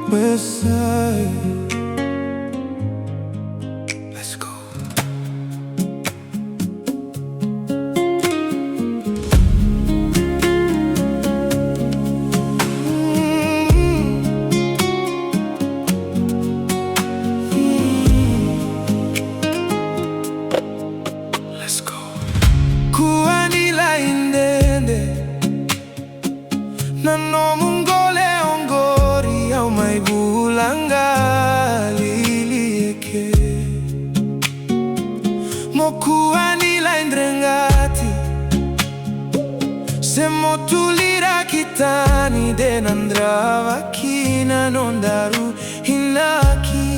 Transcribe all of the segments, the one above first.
West side. Let's go. Let's go. Kuanila indende Nano mungole ongori au mai bulanga lilieke Mokuanila indrengati Semo tulira kitani denandrava kina nondaru hinaki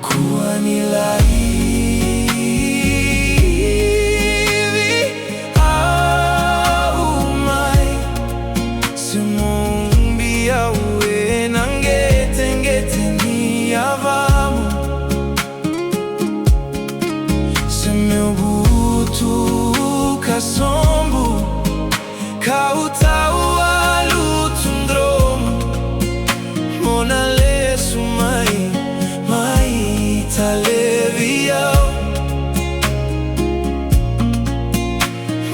Kuanila Kasombu kautaua lutundromu Mona lesu mai taleviao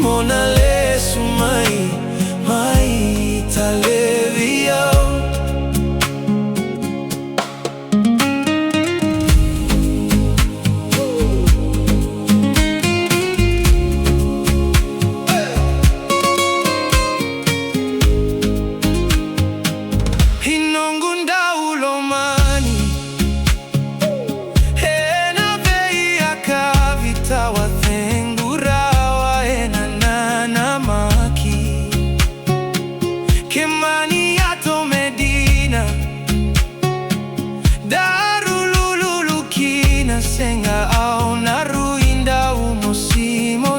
Mona lesu mai taleviao Senga au na ruinda umosita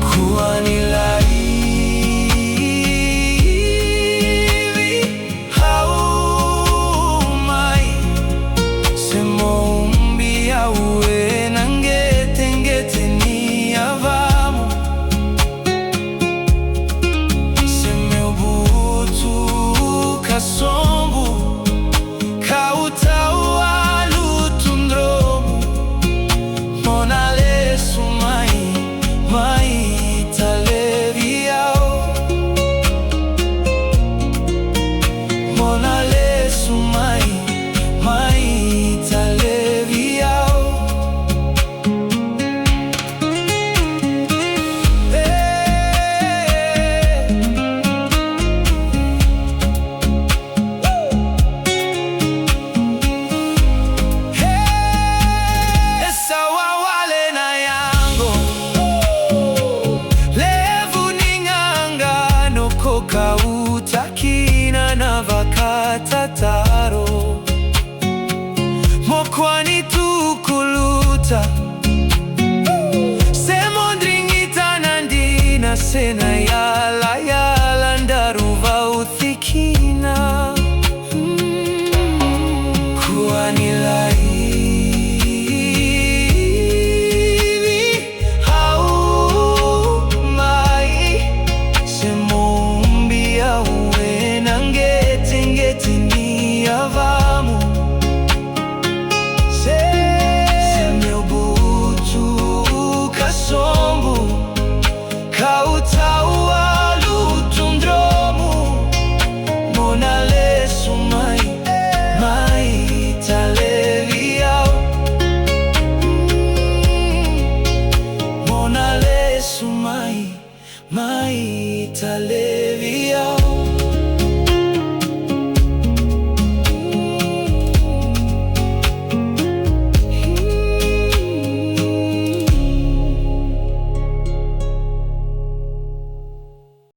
Kuanila hivi haumai Semo umbia uwe na ngete ni avamu Seme ubutu kasombu Kautaua lutundromu Mona lesu mai taleviao Mona lesu mai taleviao Kautakina na vakatataro Mokwani tukuluta Semondringita nandina sena ya